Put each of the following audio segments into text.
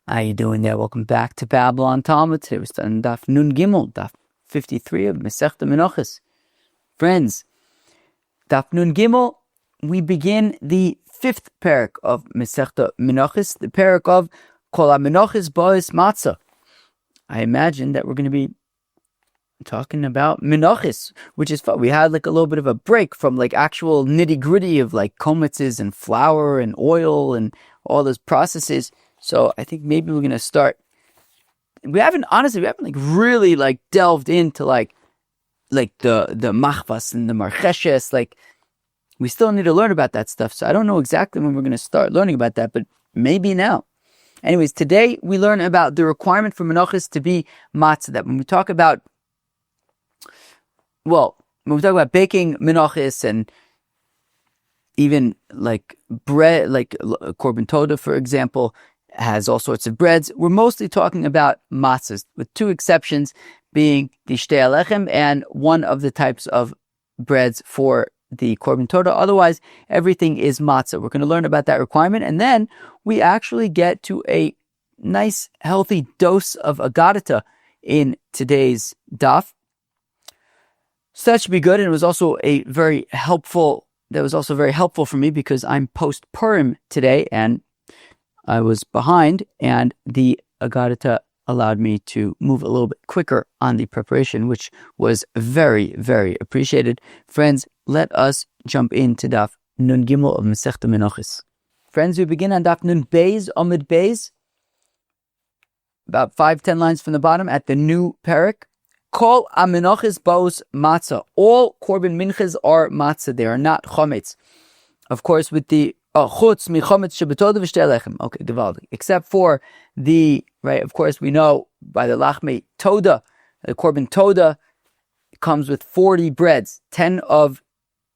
How you doing there? Welcome back to Babble on Talmud. Today we're starting Daf Nun Gimel, Daf 53 of Masechta Menachos. Friends, Daf Nun Gimel, we begin the fifth parak of Masechta Menachos, the parak of Kol HaMenachos Ba'is Matzah. I imagine that we're going to be talking about Menachos, which is fun. We had like a little bit of a break from like actual nitty gritty of like kometzes and flour and oil and all those processes. So I think maybe we're going to start. We haven't like really like delved into like the machvas and the marcheshes. Like we still need to learn about that stuff. So I don't know exactly when we're going to start learning about that, but maybe now. Anyways, today we learn about the requirement for menachos to be matzah. That when we talk about baking menachos and even like bread, like korban toda, for example, has all sorts of breads. We're mostly talking about matzahs, with two exceptions being the shtei alechem and one of the types of breads for the korban toda. Otherwise, everything is matzah. We're going to learn about that requirement, and then we actually get to a nice, healthy dose of Agadata in today's daf. So that should be good, and it was also very helpful for me because I'm post-Purim today, and I was behind, and the Agadata allowed me to move a little bit quicker on the preparation, which was very, very appreciated. Friends, let us jump into Daf Nun Gimel of Masechta Menachos. Friends, we begin on Daf Nun Beis, Amud Beis, about 5-10 lines from the bottom at the new parak. Kol HaMenachos Ba'is Matzah. All korban minchas are matzah. They are not chometz. Of course, with the chutz michometz shebetoda v'shtei lechem. Okay, divaldi. Except for the, right, of course, we know by the lachmei toda, the korban toda comes with 40 breads, 10 of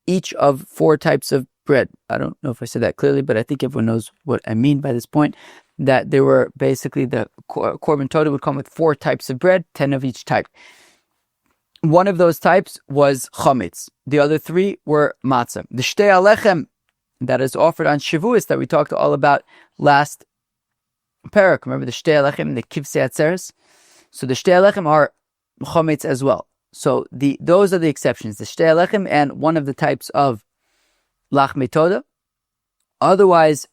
each of 4 types of bread. I don't know if I said that clearly, but I think everyone knows what I mean by this point, that there were basically the korban toda would come with 4 types of bread, 10 of each type. One of those types was chametz. The other 3 were matzah. The shtei alechem that is offered on Shavuos that we talked all about last parak. Remember the shtei alechem and the kivsei atzeres? So the shtei alechem are chametz as well. So those are the exceptions. The shtei alechem and one of the types of lachmei toda. Otherwise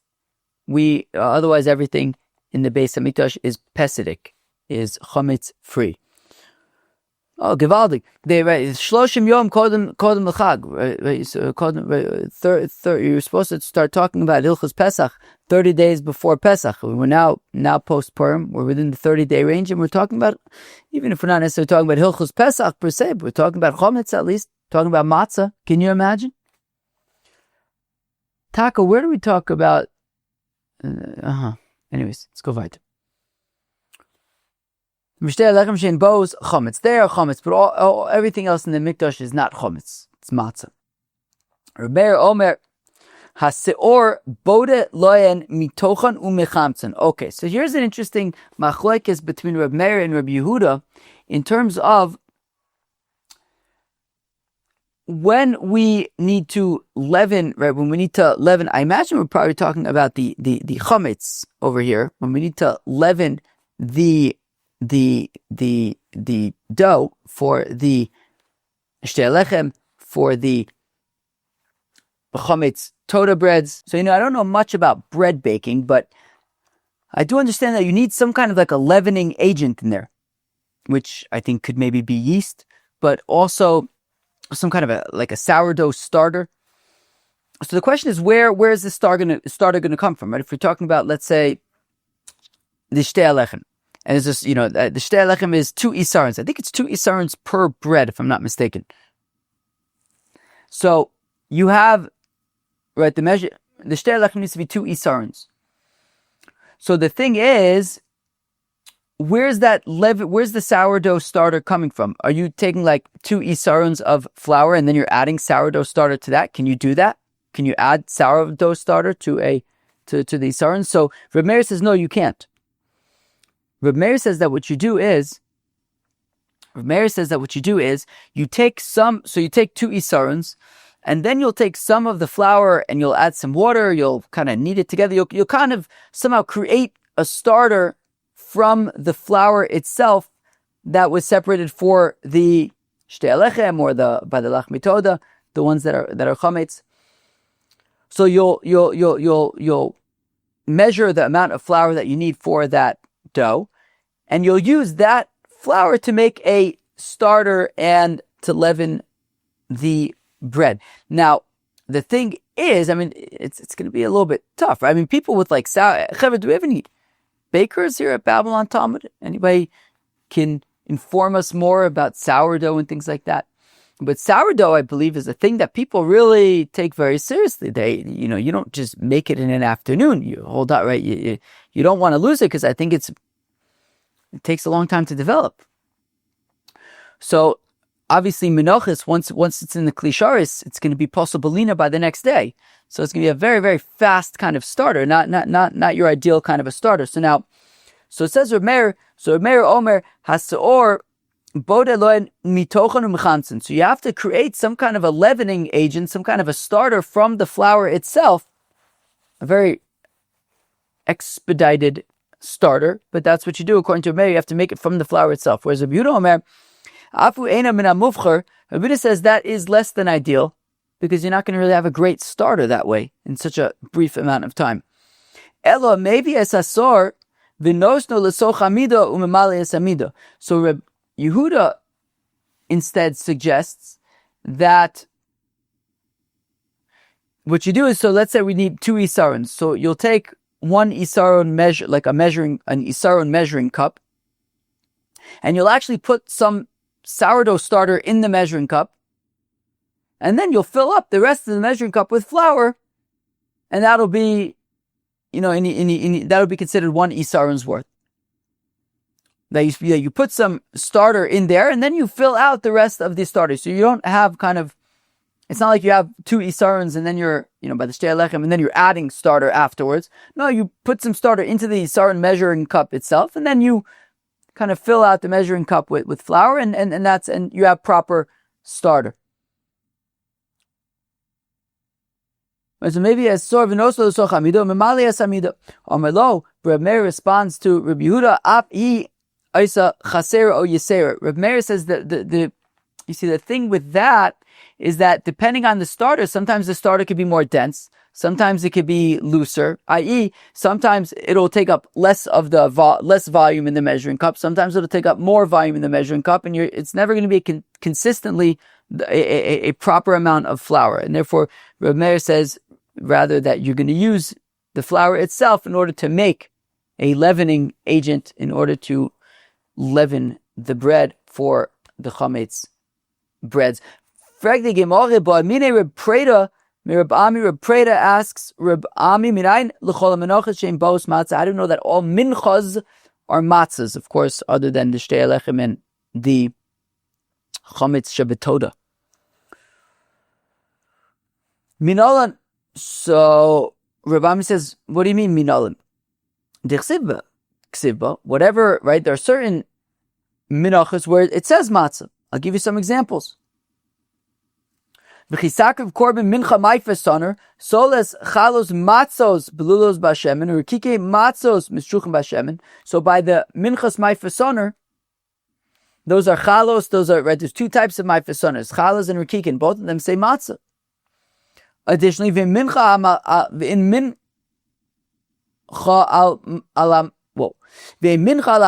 everything in the Beis Hamikdash is pesidic, is chametz free. Oh, Givaldik. They Shloshim Yom Kodem L'Chag. You're supposed to start talking about Hilchos Pesach 30 days before Pesach. We're now post Purim. We're within the 30-day range, and we're talking about, even if we're not necessarily talking about Hilchos Pesach per se, but we're talking about Chometz at least, talking about Matzah. Can you imagine? Taka, where do we talk about? Anyways, let's go weiter. They are chametz, but everything else in the mikdash is not chametz. It's matzah. Rebbeir Omer haseor bode loyen mitochan umechamtzen. Okay, so here's an interesting machlokes between Reb Meir and Reb Yehuda in terms of when we need to leaven. Right, when we need to leaven, I imagine we're probably talking about the chametz over here. When we need to leaven the dough for the shtei alechem, for the chametz toda breads. So, I don't know much about bread baking, but I do understand that you need some kind of like a leavening agent in there, which I think could maybe be yeast, but also some kind of a sourdough starter. So the question is, where is the starter going to come from? Right? If we're talking about, let's say, the shtei alechem. And it's just, the shtei alechem is 2 isarons. I think it's 2 isarons per bread, if I'm not mistaken. So you have, right, the shtei alechem needs to be 2 isarons. So the thing is, where's the sourdough starter coming from? Are you taking like 2 isarons of flour and then you're adding sourdough starter to that? Can you do that? Can you add sourdough starter to the isarons? So Reb Meir says, no, you can't. Reb Meir says that what you do is, you take 2 isarons, and then you'll take some of the flour and you'll add some water, you'll kind of knead it together, you'll kind of somehow create a starter from the flour itself that was separated for the shtei alechem or by the lach mitoda, the ones that are chametz. So you'll measure the amount of flour that you need for that dough, and you'll use that flour to make a starter and to leaven the bread. Now, the thing is, I mean, it's going to be a little bit tough, right? I mean, people with like sour. Do we have any bakers here at Babble Talmud? Anybody can inform us more about sourdough and things like that? But sourdough, I believe, is a thing that people really take very seriously. You don't just make it in an afternoon. You hold out, right? You don't want to lose it because I think it takes a long time to develop. So obviously, menachos, once it's in the klisharis, it's going to be possibilina by the next day. So it's going to be a very, very fast kind of starter, not your ideal kind of a starter. So it says Reb Meir Omer hasaor bode loen mitochen umchansen. So you have to create some kind of a leavening agent, some kind of a starter from the flour itself, a very expedited starter, but that's what you do according to Reb Meir. You have to make it from the flour itself. Whereas Reb Yehuda Omer, Afu eina min hamuvcher, Reb Yehuda says that is less than ideal because you're not going to really have a great starter that way in such a brief amount of time. Elo maybe es asor v'nosno l'soch amida umemali es amida. So Reb Yehuda instead suggests that what you do is, so let's say we need 2 isarons. So you'll take one isaron measure, like an isaron measuring cup, and you'll actually put some sourdough starter in the measuring cup, and then you'll fill up the rest of the measuring cup with flour, and that'll be, that'll be considered 1 isaron's worth. That you put some starter in there, and then you fill out the rest of the starter. So you don't have it's not like you have 2 isarons and then you're, by the shtei alechem, and then you're adding starter afterwards. No, you put some starter into the isaron measuring cup itself, and then you kind of fill out the measuring cup with flour, and you have proper starter. So maybe as sor v'noslo l'soch amido memali es amido. Amelo, Reb Meir responds to Reb Yehuda, ap I isa chasera o yisera. Reb Meir says that the thing with that is that depending on the starter, sometimes the starter could be more dense, sometimes it could be looser, i.e., sometimes it'll take up less of the less volume in the measuring cup, sometimes it'll take up more volume in the measuring cup, and it's never going to be consistently a proper amount of flour. And therefore, Reb Meir says rather that you're going to use the flour itself in order to make a leavening agent, in order to leaven the bread for the chametz breads. Fragde Gemara, but mine Reb Preda, Reb Preda asks, Reb Ami minayin l'chol menachos shein bos matzah. I don't know that all minchas are matzahs, of course, other than the shtei alechem and the chametz shabatoda. Minalan. So Reb Ami says, what do you mean minalan? Dichsivba, ksivba, whatever, right? There are certain menachos where it says matzah. I'll give you some examples. V'chisakrav korban mincha maifes soner, soles chalos matzos belulos b'shemen, or kike matzos mishchuchim b'shemen. So by the minchas maifes soner, those are chalos, right, there's 2 types of maifes soners, chalos and rikikin, both of them say matzah. Additionally, v'mincha ala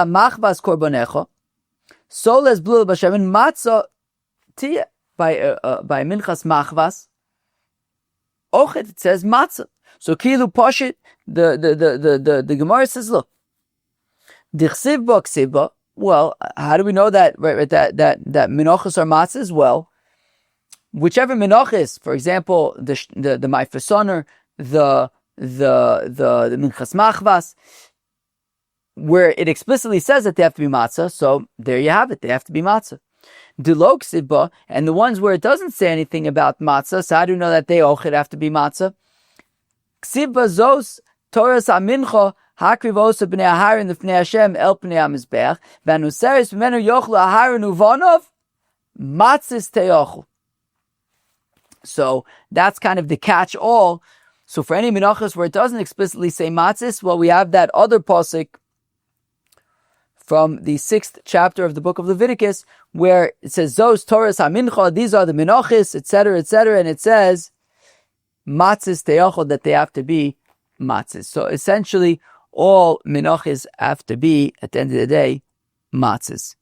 machbas korbanecha, soles belul b'shemen matzah tia. By minchas machvas, ochet, it says matzah. So kilu poshit, the Gemara says, look, dichsivba ksivba. Well, how do we know that? Right, that menachos are matzahs? Well, whichever menachos, for example, the ma'ifesoner, the minchas machvas, where it explicitly says that they have to be matzah. So there you have it; they have to be matzah. Diloksiba, and the ones where it doesn't say anything about matzah, so how do you know that they ochid have to be matzah? Ksiba zos Torahs amincha hakrivosa b'nei aharon l'fnei Hashem el pnei hamizbeach v'anuseres b'menu yochlu aharon uvanov matzis teyochlu. So that's kind of the catch-all. So for any menachos where it doesn't explicitly say matzis, well, we have that other pasuk from the 6th chapter of the book of Leviticus, where it says, Zos Torahs HaMincha, these are the Menachos, etc., and it says, Matzahs Te'achol, that they have to be matzahs. So essentially, all Menachos have to be, at the end of the day, matzahs.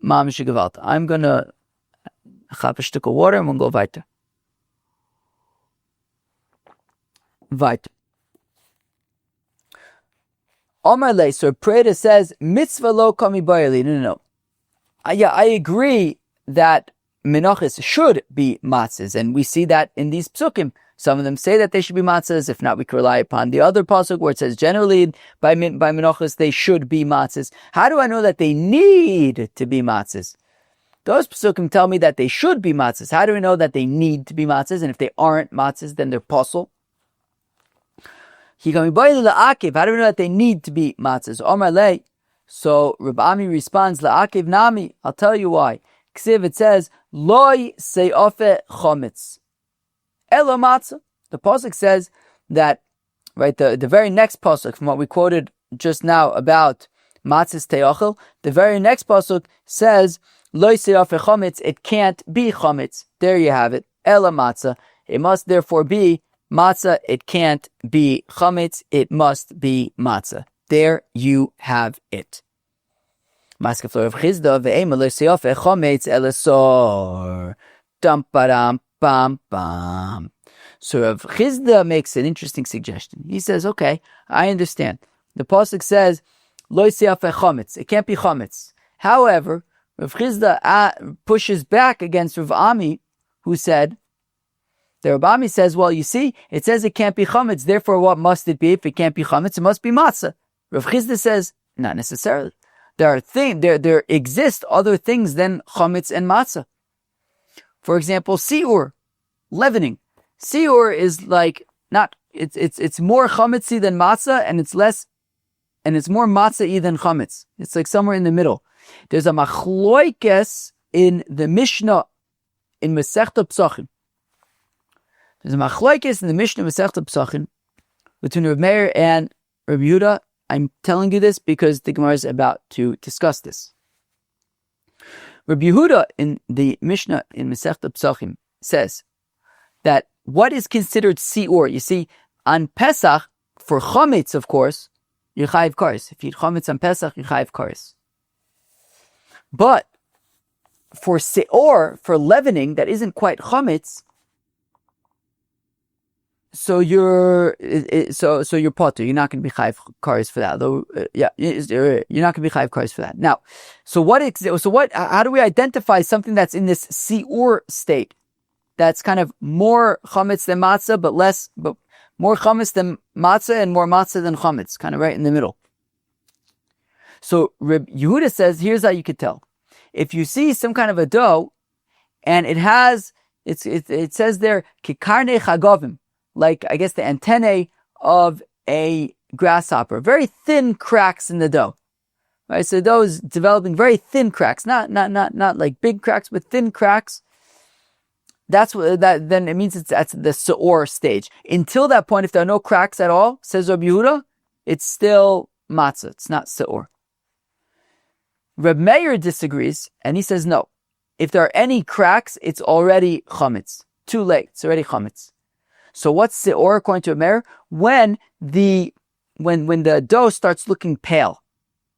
Mamish Gewalt. I'm going to have a stick of water and we'll go weiter. Omar Le, so Preda says, mitzvah lo kami bayali. No. I agree that Menachos should be matzahs, and we see that in these psukim. Some of them say that they should be matzahs. If not, we can rely upon the other pasuk where it says generally by Menachos they should be matzahs. How do I know that they need to be matzahs? Those psukim tell me that they should be matzahs. How do we know that they need to be matzahs? And if they aren't matzahs, then they're pasul. How do we know that they need to be matzahs? Omar Le. So Reb Ami responds, la'akiv nami. I'll tell you why. Ksiv, it says, loy se'ofe chometz. Elo matzah. The pasuk says that, right, the very next pasuk from what we quoted just now about matzahs te'achel, the very next pasuk says, loy se'ofe chometz, it can't be chometz. There you have it. Elo matzah. It must therefore be matzah. It can't be chometz. It must be matzah. There you have it. Maskeflor of Chizda ve'ema lo se'ofe chometz elesor. Dum padam bam bam. So Rav Chizda makes an interesting suggestion. He says, okay, I understand. The pasuk says, lo se'ofe chometz. It can't be chometz. However, Rav Chizda pushes back against Rav Ami, who said, the Rav Ami says, well, you see, it says it can't be chometz. Therefore, what must it be? If it can't be chometz, it must be matzah. Rav Chizda says, not necessarily. There exist other things than chometz and matzah. For example, siur, leavening. Siur is like it's more chometzy than matzah, and it's more matzah-y than chometz. It's like somewhere in the middle. There's a machloikes in the Mishnah in Masechta Psachim. There's a machloikes in the Mishnah Masechta Psachim between Reb Meir and Reb Yehuda. I'm telling you this because the Gemara is about to discuss this. Reb Yehuda in the Mishnah in Masechta Psachim says that what is considered siur, you see, on Pesach, for chometz, of course, you chayiv kares. If you eat chometz on Pesach, you chayiv kares. But for siur, for leavening, that isn't quite chometz, so you're potter. You're not going to be chayiv kares for that. Though, you're not going to be chayiv kares for that. Now, how do we identify something that's in this siur state? That's kind of more chametz than matzah, but more chametz than matzah and more matzah than chametz, kind of right in the middle. So Reb Yehuda says, here's how you could tell. If you see some kind of a dough, and it says there, kikarne chagovim, like, I guess, the antennae of a grasshopper. Very thin cracks in the dough. Right? So the dough is developing very thin cracks. Not like big cracks, but thin cracks. Then it means it's at the se'or stage. Until that point, if there are no cracks at all, says Rabbi Yehuda, it's still matzah. It's not se'or. Reb Meir disagrees, and he says no. If there are any cracks, it's already chametz. Too late. It's already chametz. So what's se'or according to Reb Meir? When the dough starts looking pale.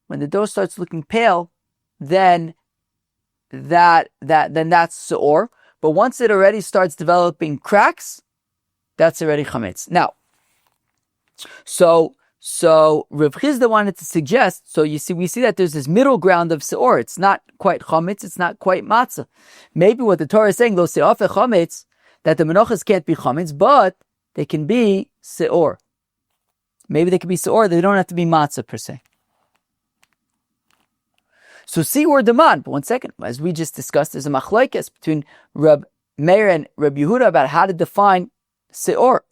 When the dough starts looking pale, then that's se'or. But once it already starts developing cracks, that's already chametz. Now, so Rav Chizda wanted to suggest, so you see, we see that there's this middle ground of se'or. It's not quite chametz, it's not quite matzah. Maybe what the Torah is saying, lo se'ofe chametz, that the menachos can't be chametz, but they can be se'or. Maybe they can be se'or, they don't have to be matzah per se. So se'or demand, but one second, as we just discussed, there's a machlokes between Reb Meir and Reb Yehuda about how to define se'or.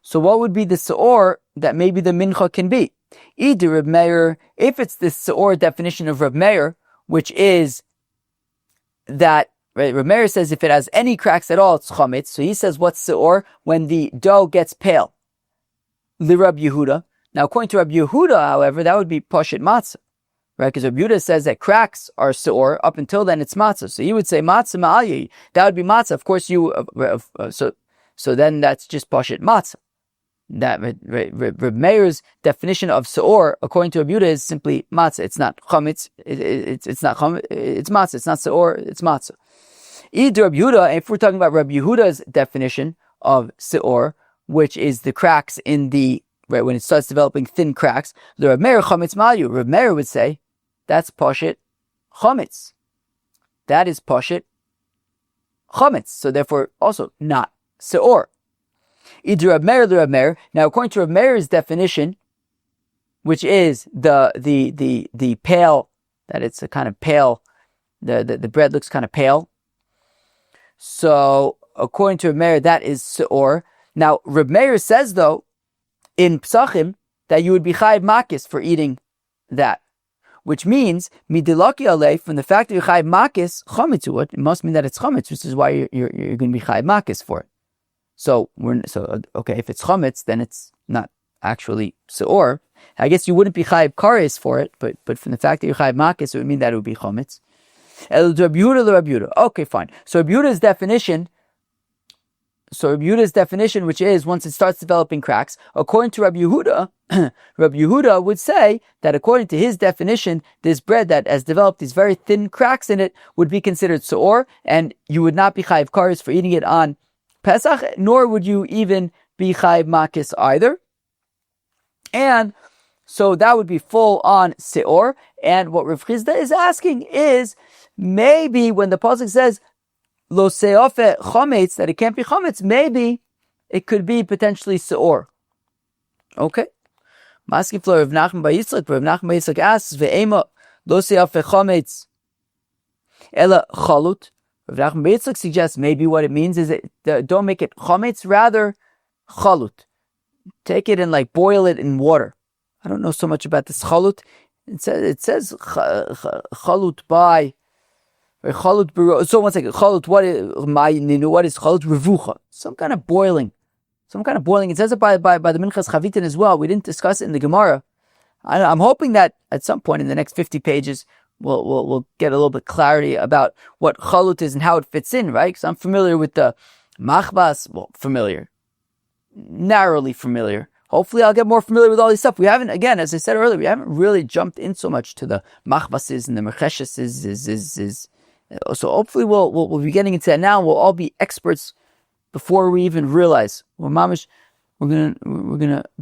So what would be the se'or that maybe the mincha can be? Either Reb Meir, if it's the se'or definition of Reb Meir, which is that, right, Reb Meir says if it has any cracks at all, it's chametz. So he says what's se'or? When the dough gets pale. Li Reb Yehuda. Now according to Reb Yehuda, however, that would be poshet matzah. right? Because Rabbi Yehuda says that cracks are seor. Up until then, it's matzah. So you would say matzah ma'alyi. That would be matzah. Of course, so then that's just pashit matzah. That Reb Meir's definition of seor, according to Rabbi Yehuda, is simply matzah. It's not chametz. It's not chametz. It's matzah. It's not seor. It's matzah. Either Rabbi Yehuda, if we're talking about Rabbi Yehuda's definition of seor, which is the cracks in the right when it starts developing thin cracks, the Reb Meir chametz malyu. Reb Meir would say that's pashit chametz. That is pashit chametz. So therefore, also not seor. Either Reb Meir or the Reb Meir. Now, according to Reb Meir's definition, which is the pale, that it's a kind of pale, the bread looks kind of pale. So, according to Reb Meir, that is seor. Now, Reb Meir says, though, in Psachim, that you would be chayiv makis for eating that. Which means, midilaki alei, from the fact that you're chayiv makis, chametz to it must mean that it's chametz, which is why you're going to be chayiv makis for it. So, okay, if it's chametz, then it's not actually seor. I guess you wouldn't be chayiv kares for it, but from the fact that you're chayiv makis, it would mean that it would be chametz. El Rabbi Yehuda. Okay, fine. So Rabbi Yehuda's definition, which is once it starts developing cracks, according to Rabbi Yehuda, Rabbi Yehuda would say that according to his definition, this bread that has developed these very thin cracks in it would be considered seor, and you would not be chayiv kares for eating it on Pesach, nor would you even be chayiv makis either. And so that would be full on seor. And what Rav Chizda is asking is, maybe when the pasuk says lo seofe chometz, that it can't be chometz, maybe it could be potentially seor. Okay. Maski floor of Nachman by Yitzchak, but Nachman by Yitzchak asks ve'ema lo seofe chometz ela chalut. Rav Nachman by Yitzchak suggests maybe what it means is that don't make it chometz, rather chalut. Take it and boil it in water. I don't know so much about this chalut. It says chalut by. So one second, chalut, what is chalut? Revucha. Some kind of boiling. It says it by the Minchas Chavitin as well. We didn't discuss it in the Gemara. I'm hoping that at some point in the next 50 pages, we'll get a little bit clarity about what chalut is and how it fits in, right? Because I'm familiar with the machbas. Well, narrowly familiar. Hopefully I'll get more familiar with all this stuff. We haven't, again, as I said earlier, we haven't really jumped in so much to the machbases and the mecheshes. So hopefully we'll be getting into that now. We'll all be experts before we even realize. We're gonna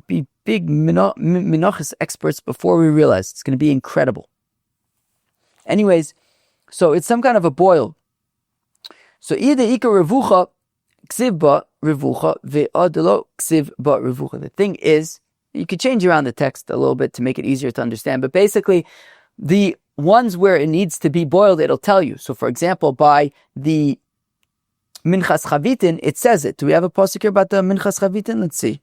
be big menachos experts before we realize. It's gonna be incredible. Anyways, so it's some kind of a boil. So either ikar revucha ksiv ba revucha ve'adelo ksiv ba revucha. The thing is, you could change around the text a little bit to make it easier to understand, but basically, the ones where it needs to be boiled, it'll tell you. So, for example, by the Minchas Chavitin, it says it. Do we have a pasuk here about the Minchas Chavitin? Let's see.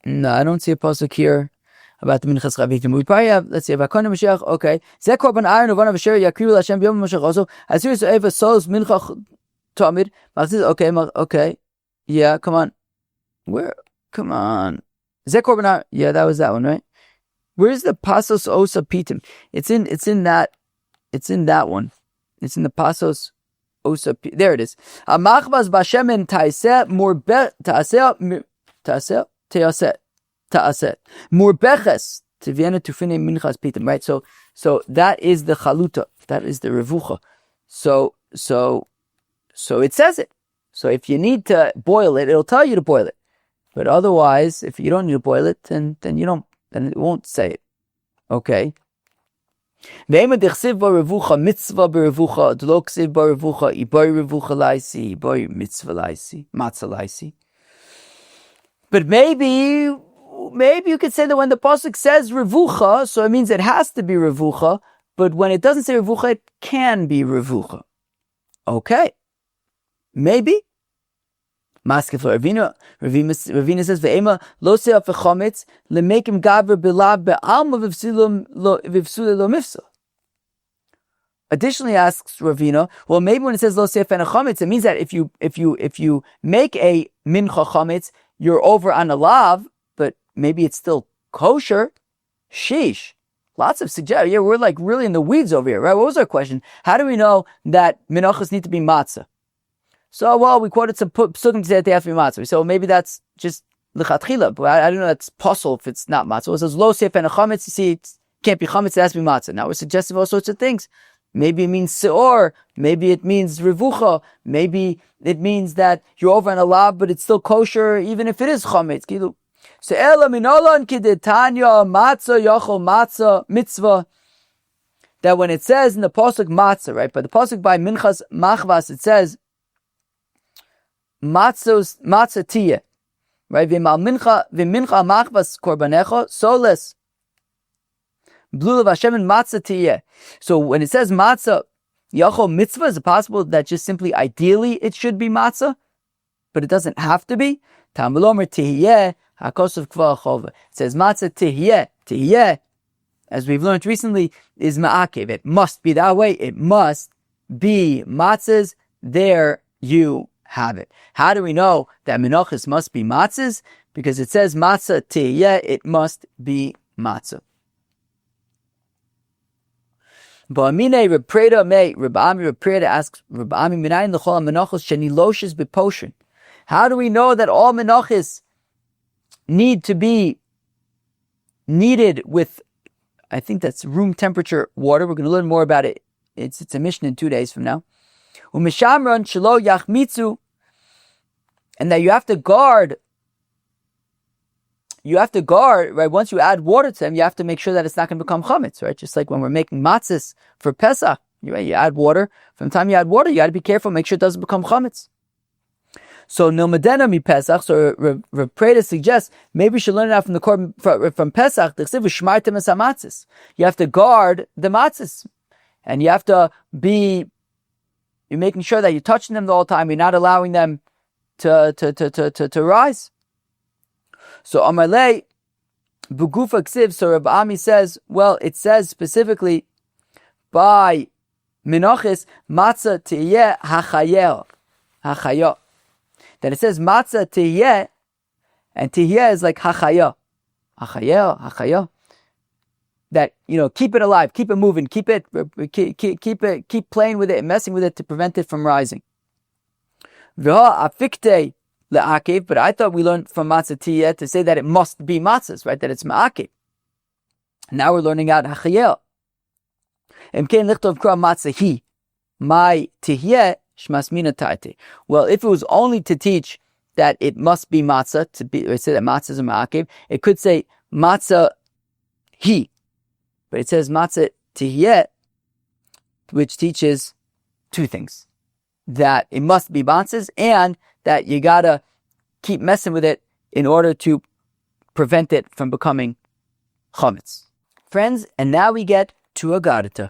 No, I don't see a pasuk here about the Minchas Chavitin. We probably have, let's see, about Kohen Mashiach, okay. Zeh korban aron uvan avasher yakriu l'Hashem b'yom Mashiach also. Asir so'eva solos mincha tamid. Okay. Yeah, come on. Come on. Zeh korban aron. Yeah, that was that one, right? Where's the pasos osa pitim? It's in that one. It's in the pasos osa pitim. There it is. Amachbas b'Hashem ta'aseh murbe ta'aseh murbeches tiviena tufine minchas pitim. Right. So that is the chaluta. That is the revucha. So it says it. So if you need to boil it, it'll tell you to boil it. But otherwise, if you don't need to boil it, then it won't say it. Okay. But maybe you could say that when the pasuk says revucha, so it means it has to be revucha. But when it doesn't say revucha, it can be revucha. Okay. Maybe. Ravina says, "Ve'ema lo se'af v'chometz lemekim gaver belav be'alma v'vsule lo mifsa." Additionally, asks Ravina, well, maybe when it says lo se'af and a chometz, it means that if you make a mincha chometz, you're over on a lav, but maybe it's still kosher, sheesh. Lots of suggestions. Yeah, we're like really in the weeds over here, right? What was our question? How do we know that menachos need to be matzah? So, well, we quoted some psukim to say that they have to be matzah. So maybe that's just lechatchila, but I don't know that's possible if it's not matzah. It says lo seif and a chametz. You see, it can't be chametz, it has to be matzah. Now we're suggesting all sorts of things. Maybe it means seor. Maybe it means revucha. Maybe it means that you're over on a lab, but it's still kosher, even if it is chametz. So ela minolan kidetanya matzah yochol matzah mitzvah. That when it says in the pasuk matzah, right? But the pasuk by Minchas Machvas, it says matzah tiyeh, right? V'mincha machvas korbanecha soles blulav Hashem and matzah tiyeh. So when it says matzah yochol mitzvah, is it possible that just simply ideally it should be matzah, but it doesn't have to be? Talmud omer tiyeh. It says matzah tihiyeh, as we've learned recently, is ma'akev. It must be that way. It must be matzahs. There you have it. How do we know that menachos must be matzahs? Because it says matzah tihiyeh, it must be matzah. Ba'amine Reb Preda asks, Reb Ami minayin l'chol menachos sheniloshes b'poshin. How do we know that all menachos need to be kneaded with, I think that's room temperature water? We're going to learn more about it. It's a mission in 2 days from now. U'mishamron shelo yachmitzu, and that you have to guard, right? Once you add water to them, you have to make sure that it's not going to become chametz, right? Just like when we're making matzahs for Pesach, right? You add water. From the time you add water, you got to be careful, make sure it doesn't become chametz. So Nilmadena mi Pesach. So Rav Preda suggests maybe we should learn it out from the Korban from Pesach. You have to guard the matzahs, and you have to you're making sure that you're touching them the whole time. You're not allowing them to rise. So Amalei Bugufa Ksiv. So Rav Ami says, well, it says specifically by Menachos matzah tiyeh hachayah. That it says matzah tiyeh, and tiyeh is like hachayah. That, keep it alive, keep it moving, keep playing with it and messing with it to prevent it from rising. Afikte le'akev, but I thought we learned from matzah tiyeh to say that it must be matzahs, right? That it's ma'akev. Now we're learning out hachayah. Emkein lichtov kra matzah hi, my tiyeh. Well, if it was only to teach that it must be matzah, or say that matzah is a ma'akev, it could say matzah hi, but it says matzah tihiyeh, which teaches two things: that it must be matzahs, and that you gotta keep messing with it in order to prevent it from becoming chametz. Friends, and now we get to Agadata.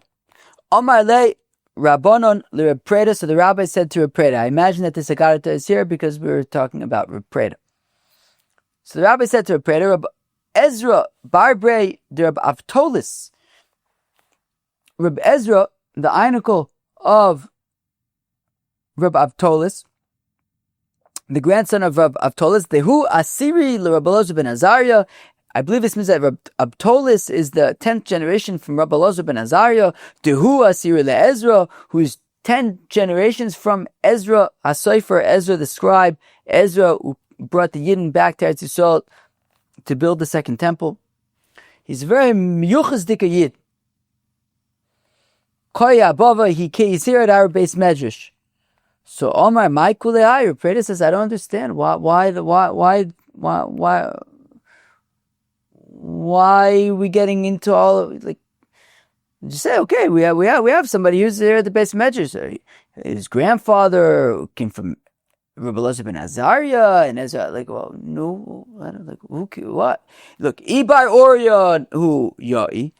Omar le Rabbanon Reb Preda. So the rabbi said to Reb Preda, I imagine that this Agadata is here because we were talking about Reb Preda. So the rabbi said to Reb Preda, Reb Ezra Barbrei de Reb Avtolis. Reb Ezra, the einical of Reb Avtolis, the grandson of Reb Avtolis, Dehu Asiri le Reb Elazar ben Azariah. I believe this means that Reb Abtolis is the 10th generation from Reb Elazar ben Azariah. Dehu Asiri le Ezra, who's 10 generations from Ezra, Hasofer, Ezra the scribe, Ezra who brought the Yidden back to Eretz Yisrael to build the second temple. He's a very miyuchas dika Yid. Koya Abava, he's here at our base medrash. So Omar, my kulei, your Preda says, I don't understand why are we getting into all of, like, just say, okay, we have somebody who's there at the base medrash. His grandfather came from Rabbi Elazar ben Azariah, and Ezra, like, well, no, I don't, like, what? Look, Ibar Orion, who Ya'i,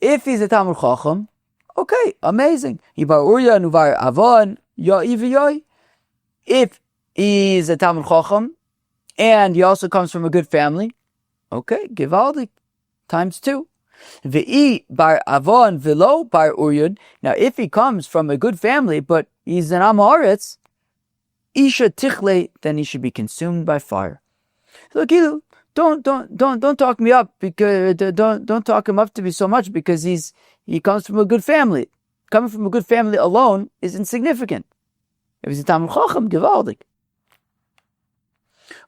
if he's a Talmud Chacham, okay, amazing. Ibar Orion, Uvar Avon, Ya'i v'Ya'i. If he's a Talmud Chacham, and he also comes from a good family, okay, Givaldi, times 2. V'i bar avon v'lo bar uryun. Now, if he comes from a good family, but he's an am haaretz, isha tichle, then he should be consumed by fire. So, don't talk me up, because don't talk him up to me so much, because he comes from a good family. Coming from a good family alone is insignificant. If he's a Talmud Chacham, gewaldig.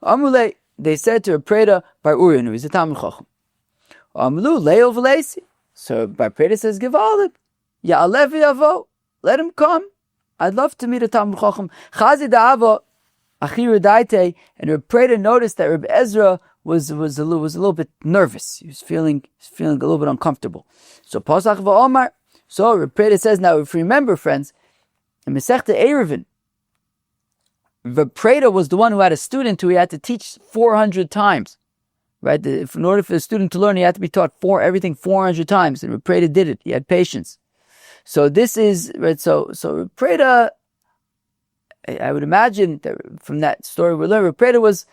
Amule, they said to a Preda by Urian, who is a Talmud Chacham. Amulu, Leo V'leisi. So by Preda says, gewaldig. Ya Alevi Avo, let him come. I'd love to meet a Talmud Chacham. Chazi Da'avo, Achiru Daite, and Reb Preda noticed that Reb Ezra was a little bit nervous. He was feeling a little bit uncomfortable. So Pasach v'Omar. So Reb Preda says, now if you remember, friends, in Masechta Eruvin, Reb Preda was the one who had a student who he had to teach 400 times. Right? In order for the student to learn, he had to be taught everything 400 times. And Reb Preda did it. He had patience. So this is, right, so Reb Preda, I would imagine that from that story we learn, Reb Preda was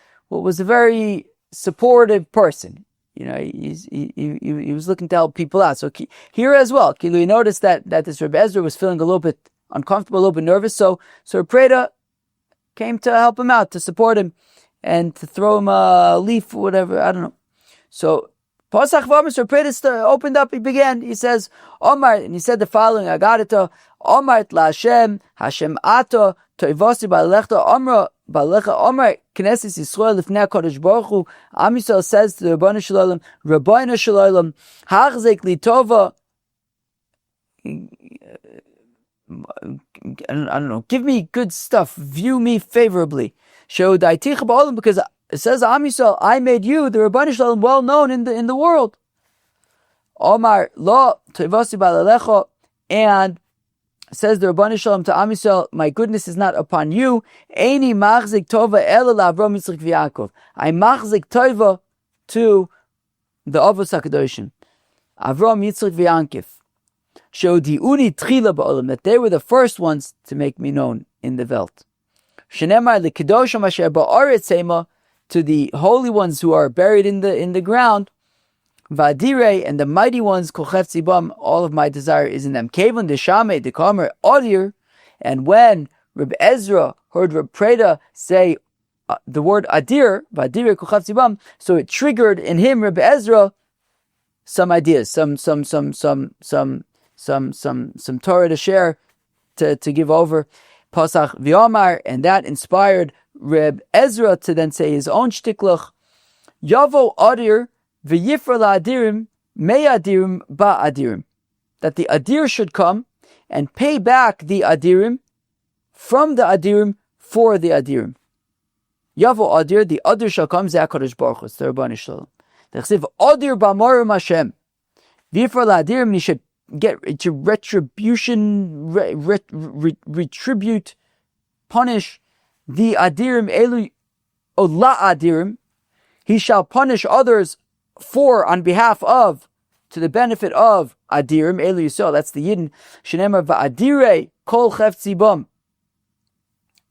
a very supportive person. You know, he was looking to help people out. So here as well, we noticed that this Reb Ezra was feeling a little bit uncomfortable, a little bit nervous. So Reb Preda came to help him out, to support him, and to throw him a leaf or whatever. I don't know. So Pasach V'Omer, Reb Preda opened up. He says, Omar, and he said the following: Agadata, Omar la Hashem ato toivosi ba'alechta Omra. Balecha Omar Knesset Yisrael Lifnei HaKadosh Baruch Hu. Am Yisrael says to the Rebbeinu Shalom, Rebbeinu Shalom, Hachzek Li Tova. I don't know. Give me good stuff. View me favorably. Show Daitich Ba'olam, because it says Am Yisrael, I made you, the Rebbeinu Shalom, well known in the world. Omar Lo Toivosi Ba'alecha, and says the Rabbanu Shalom to Am Yisrael, my goodness is not upon you. Eini machzik tova ela la'Avram Yitzchak v'Yaakov. I machzik tova to the Avos HaKadoshim, Avram, Yitzchak v'Yaakov. Shodiuni tchila ba'olam, that they were the first ones to make me known in the Welt. Shenemar lekedoshim asher ba'aretz hema, to the holy ones who are buried in the ground. Vadire, and the mighty ones, Kochef Tzibam, all of my desire is in them. Kevon Deshame, Dekamer, Odir, and when Reb Ezra heard Reb Preda say the word Adir, Vadire, Kochef Tzibam, so it triggered in him, Reb Ezra, some ideas, some Torah to share, to give over. Pasach V'Omar, and that inspired Reb Ezra to then say his own shtiklach. Yavo Adir, V'yifra la'adirim, me'adirim ba'adirim. That the adir should come and pay back the adirim from the adirim for the adirim. Yavo adir, the adir shall come, Zeh HaKadosh Baruch Hu, it's the Rabbanu Shalom. The chsiv, adir b'amorim Hashem. V'yifra la'adirim, he should get into retribution, retribute, punish the adirim, elu, o la'adirim. He shall punish others on behalf of, to the benefit of Adirim, Elu Yisrael, that's the Yidden, Shenemar va'adire kol chef tzibam.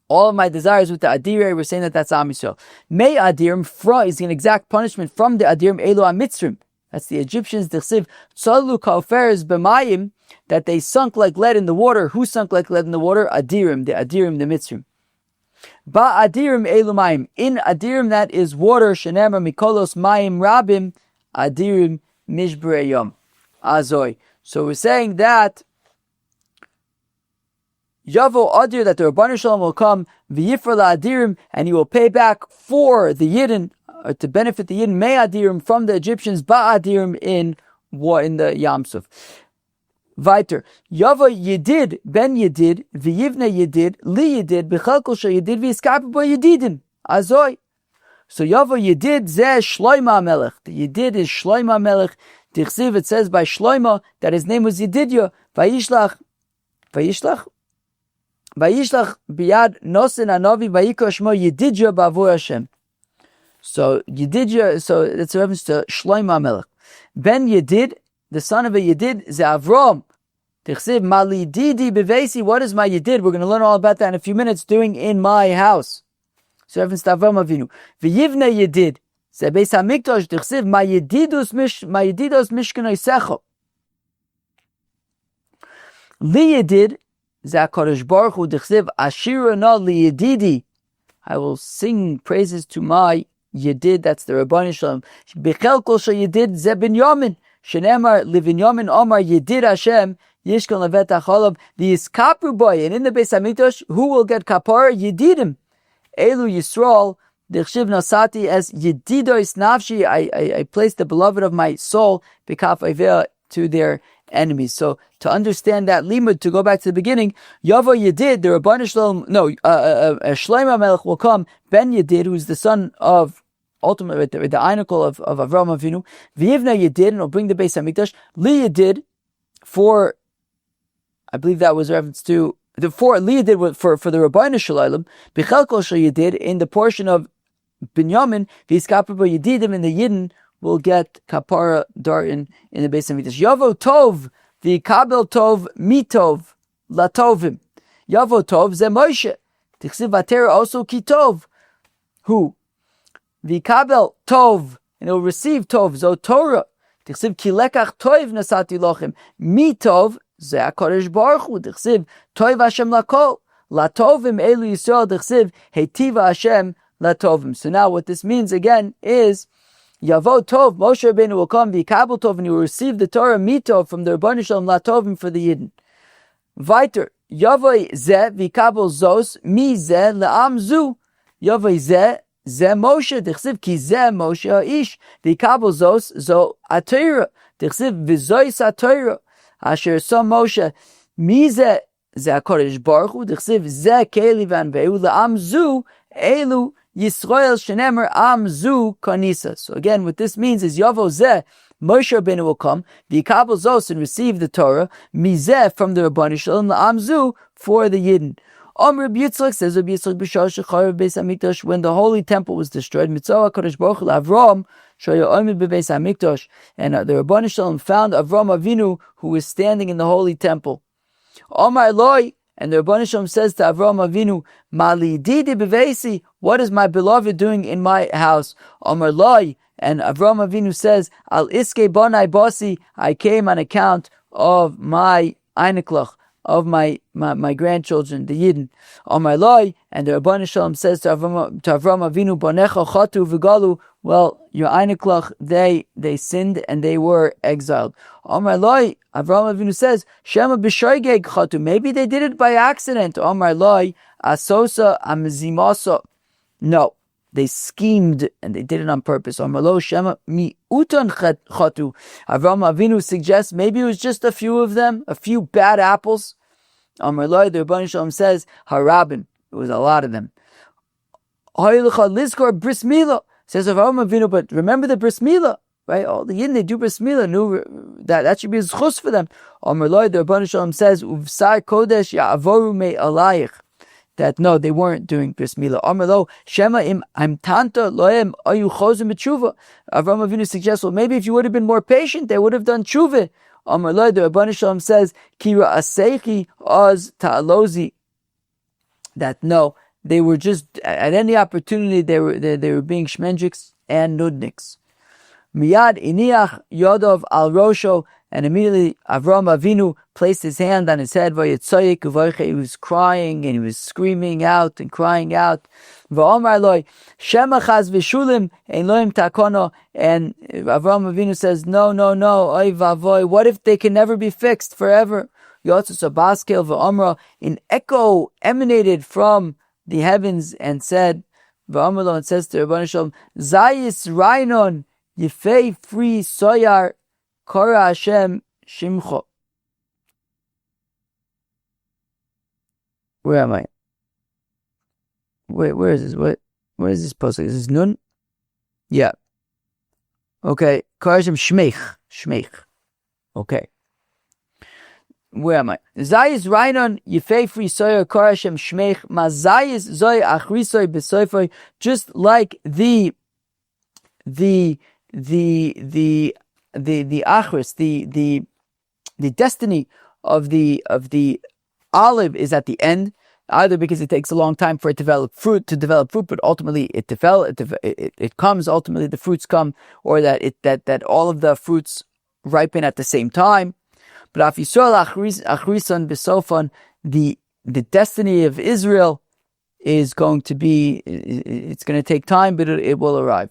All of my desires with the Adire, we're saying that's Am Yisrael. May Adirim, is an exact punishment from the Adirim, Elu HaMitzrim. That's the Egyptians, the Chsiv, Tzalu Kauferes B'mayim, that they sunk like lead in the water. Who sunk like lead in the water? Adirim, the Mitzrim. Ba'adirim elu mayim. In adirim, that is water. Shenemar mikolos mayim rabim. Adirim mishbreyom. Azoy. So we're saying that Yavo adir, that the Rabbanu Shalom will come v'yifra la'adirim, and he will pay back for the Yidden, to benefit the Yidden, may adirim, from the Egyptians, ba'adirim in the Yam Suf. Weiter. Yava Yedid, Ben Yedid, V'yivna Yedid, Li Yedid, B'chalkol Sheh Yedid, V'yiskap Bo Yedidin. Azoy. So Yava Yedid, Zeh Shloima Melech. The Yedid is Shloima Melech. Tichsiv, it says by Shloima that his name was Yedidya. Vayishlach biyad nosen anovi vayikra shmo Yedidya b'avur Hashem. So Yedidya, so it's a reference to Shloima Melech. Ben Yedid, the son of a Yedid, Zeh Avram. Tichsiv mali didi bevesi. What is my Yedid? We're going to learn all about that in a few minutes. Doing in my house. So reference to Avram Avinu. V'yivna Yedid. Zeh beis hamikdash. Tichsiv ma Yedidos mishkan oisecho. Li Yedid. Zeh HaKadosh Baruch Hu. Tichsiv ashira na li Yedidi. I will sing praises to my Yedid, that's the Rabbani Shalom. Bechel kol Yedid ze Binyamin. Shenemar Livinyamin Omar Yedid Hashem Yishkon Levet HaCholov. The Iskapru boy, and in the Beis HaMikdash, who will get kapara? Yedidim. Elu Yisrael. Dichshiv Nasati as Yedidois Nafshi. I placed the beloved of my soul B'kaf Aveh to their enemies. So to understand that limud, to go back to the beginning, Yavo Yedid, the Rabbani Shalom, Shlomo Melech will come, Ben Yedid, who's the son of, ultimately, the Einikel of Avraham Avinu, V'yivna Yedid, and will bring the Beis HaMikdash, Li Yedid, for, I believe that was a reference to, the for Li Yedid, for the Rabbani Shalom, B'chel Kol Yedid, in the portion of Binyamin, V'yiskaper Yedidim, in the Yidden, will get kapara darin in the Beis HaMikdash. Yavo Tov, the Kabel Tov, Mitov, Latovim. Yavo Tov, Ze Moshe. Tichsiv Vatera also Kitov. Who? The Kabel Tov, and it will receive Tov, Zo Torah. Tichsiv Kilekach Tov Nasati Lochim. Mitov, Ze HaKodesh Baruch Hu. Tichsiv Tov Hashem Lakol. Latovim Elu Yisrael. Tichsiv Heitiva Hashem Latovim. So now what this means again is, Yavo Tov, Moshe Rabbeinu will come, V'yikabel Tov, and he will receive the Torah Mitov from the Rabbani Shalom Latovim for the Yidden. Weiter, Yavoi Zeh, V'yikabel Zos, Mi Zeh, Le'am Zu. Yavoi Zeh, Zeh Moshe, Dichsiv Ki Zeh Moshe Ha'ish, V'yikabel Zos, Zo Atayra, Dichsiv V'zois Atayra, Asher So Moshe, Mi Zeh, Zeh HaKodesh Baruch Hu, Dichsiv Zeh Keli V'anveu, Le'am Zu, Elu, Yisrael Shenemer Am Zu Kanisa. So again, what this means is Yavo Zeh, Moshe Rabbeinu will come, V'yikabel Zos, and receive the Torah, Mizeh from the Rabbani Shalom, Am Zu for the Yidden. Rabbi Yitzchak says, Rabbi Yitzchak B'shar Shecharav Beis HaMikdash, when the holy temple was destroyed, Mitzvah HaKadosh Baruch Hu Avram Shoya Omed B'Beis HaMikdash, and the Rabbani Shalom found Avram Avinu who was standing in the holy temple. Omar Loi, and the Rabbani Shalom says to Avraham Avinu, Mali Didi B'Veisi, what is my beloved doing in my house? Omar Loi, and Avraham Avinu says, Al Iske Bonai Bosi, I came on account of my Einiklach, of my grandchildren, the Yidden. Omar Loi, and the Rabbani Shalom says to Avraham Avinu, Bonecha Chatu V'Galu, well, your Einiklach, they sinned and they were exiled. Omar Loi, Avraham Avinu says, Shema b'shoigeg chatu. Maybe they did it by accident. Omar Loi, asosa amzimosa. No, they schemed and they did it on purpose. Omar Loi, Shema mi'uton chatu. Avraham Avinu suggests maybe it was just a few of them, a few bad apples. Omar Loi, the Rabbani Shalom says, harabim. It was a lot of them. Ha'ilcha lizkor bris milah. Says Avraham Avinu, but remember the bris milah. Right, all the Yidden, they do bris milah, knew that should be a zchus for them. Amar Loi, the Rabbani Shalom says, Uvsar kodesh ya'avoru me alayich, that no, they weren't doing bris milah. Amar Lo, Shema im amtanta loem ayu chozim b'tshuva. Avraham Avinu suggests, well, maybe if you would have been more patient, they would have done tshuva. Amar Loi, the Rabbani Shalom says, Kira aseichi oz ta'alozi, that no, they were just, at any opportunity, they were being shmendriks and nudniks. Miyad iniach yodov al rosho, and immediately Avraham Avinu placed his hand on his head. He was crying and he was screaming out and crying out. V'omar loy shema chaz v'shulim ein loim takono. And Avraham Avinu says, no, oy vavoy. What if they can never be fixed forever? Yotzos abaskel v'omra, an echo emanated from the heavens and said, v'omar lo, and says to Rabban Shalom, Zayis Rainon. Yifei free soyar kora Hashem shimcho. Where am I? Wait, where is this? Where is this posting? Is this nun? Yeah. Okay. Kora Hashem shmeich. Okay. Where am I? Zayis Rainon Yifei free soyar kora Hashem shmeich. Mazayis zoy achrisoy besoifoy. Just like the achris, the destiny of the olive is at the end, either because it takes a long time for it to develop fruit, but ultimately it comes. Ultimately, the fruits come, or that all of the fruits ripen at the same time. But if you saw achrison besofon, the destiny of Israel is going to be, it's going to take time, but it will arrive.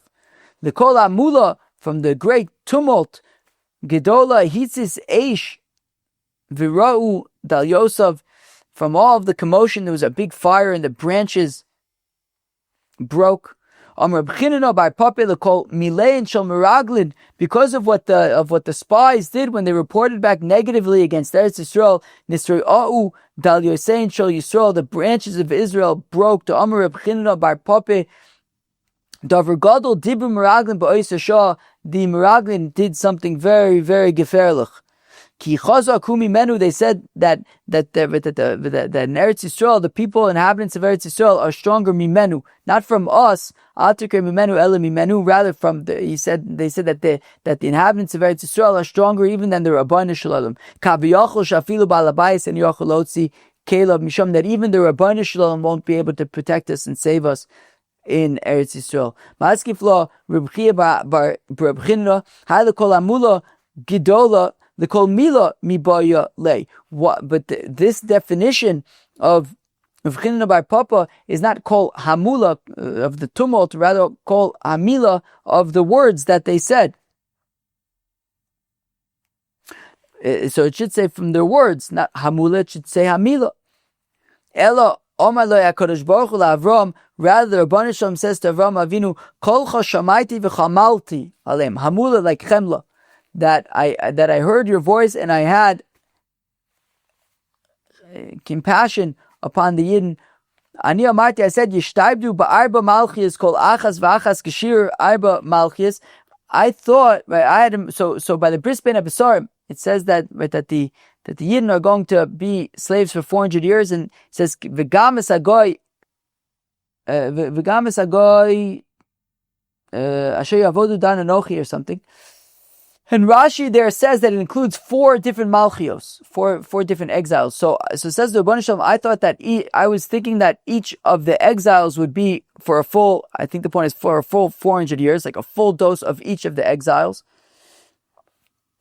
The Kol Amula, from the great tumult, Gedola Hitzis Eish Virau Dal Yosef, from all of the commotion, there was a big fire and the branches broke. Because of what the spies did when they reported back negatively against Eretz Yisrael, the branches of Israel broke. To Amar Reb Chinna bar Pape, Davar Gadol Dibur Meraglin ba'Ois Shah, the Meraglin did something very, very gefährlich. Ki Chaza Kumi Menu, they said that in Eretz Yisrael, the people, inhabitants of Eretz Yisrael, are stronger mimenu, not from us. Atikre mimenu ele mimenu, rather from they said that the inhabitants of Eretz Yisrael are stronger even than the Rabbanah Shalom. Kabiyachol shafilu balabayis and yacholotzi kelab misham, that even the Rabbanah Shalom won't be able to protect us and save us in Eretz Yisrael. Ma'askif lo Reb Chia bar Reb Chinna hayla kol amula gidola. The kol mila mibaya lay. But this definition of Chinna bar Papa is not kol hamula of the tumult, rather kol hamila of the words that they said. So it should say from their words, not hamula. It should say hamila. Ella Omar lo HaKadosh Baruch Hu LaAvram. Rather, the Rabbanah Shalom says to Avram Avinu, kol chashamaiti v'chamalti alem. Hamula like chemla. That I heard your voice and I had compassion upon the Yidden. Ani amarti, I said, Yishtaibdu ba'arba malchias kol achas v'achas kashir arba malchias. I thought, right, I had so by the bris ben abesarim, it says that the Yidden are going to be slaves for 400 years, and it says v'games agoy asher yavodu dan anochi or something. And Rashi there says that it includes 4 different malchios, four different exiles. So it says the Rebbeinu Shalom, I thought that I was thinking that each of the exiles would be for a full, I think the point is for a full 400 years, like a full dose of each of the exiles.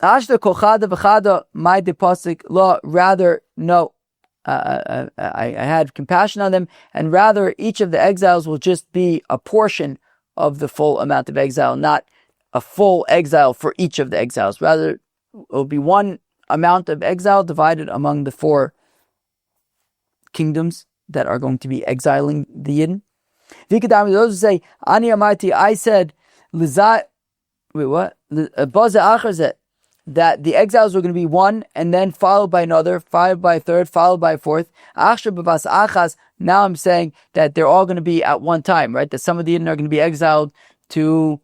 Ashta kochada v'chada my deposik law, rather, no, I had compassion on them, and rather each of the exiles will just be a portion of the full amount of exile, not a full exile for each of the exiles. Rather, it will be one amount of exile divided among the 4 kingdoms that are going to be exiling the Yidden. Vikadami, those who say, Ani Amarti, I said, that the exiles were going to be one, and then followed by another, followed by a third, followed by a fourth. Now I'm saying that they're all going to be at one time, right? That some of the Yidden are going to be exiled to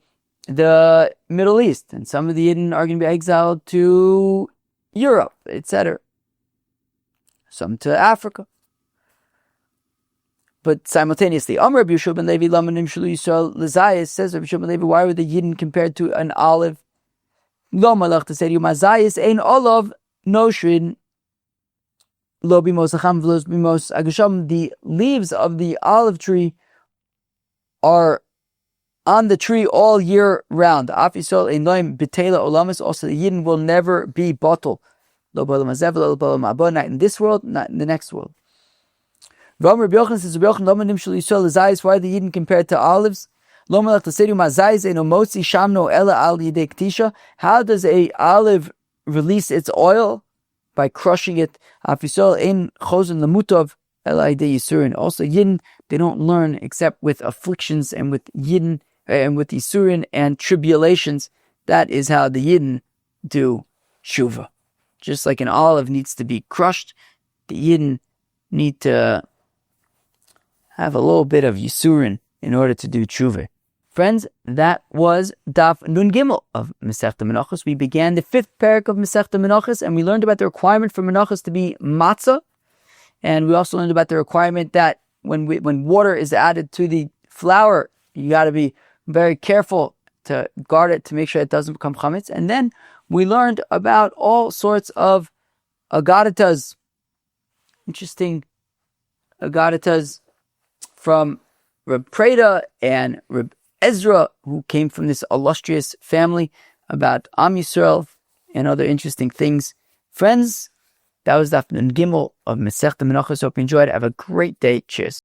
the Middle East, and some of the Yidden are going to be exiled to Europe, etc. Some to Africa. But simultaneously, Amr Rabbi Yeshua ben Levi Lamanim Shalu Yisrael Lezayis, says Rabbi Yeshua ben Levi, why were the Yidden compared to an olive? Lo malach to say to you, Mazayis ein olav noshrin lo bimos acham v'los bimos agasham. The leaves of the olive tree are on the tree all year round. Also, the Yidden will never be bottled. Not in this world, not in the next world. Why are the Yidden compared to olives? How does a olive release its oil? By crushing it. Also, Yidden, they don't learn except with afflictions and with Yidden, and with Yisurin and tribulations. That is how the Yidden do Shuvah. Just like an olive needs to be crushed, the Yidden need to have a little bit of Yisurin in order to do Shuvah. Friends, that was Daf Nun Gimel of Masechta Menachos. We began the 5th parak of Masechta Menachos, and we learned about the requirement for Menachos to be Matzah. And we also learned about the requirement that when water is added to the flour, you got to be very careful to guard it to make sure it doesn't become chametz. And then we learned about all sorts of agadatas, interesting agadatas from Reb Preda and Reb Ezra, who came from this illustrious family, about Am Yisrael and other interesting things. Friends, that was Daf Nun Gimel of Masechta Menachos. Hope you enjoyed. Have a great day. Cheers.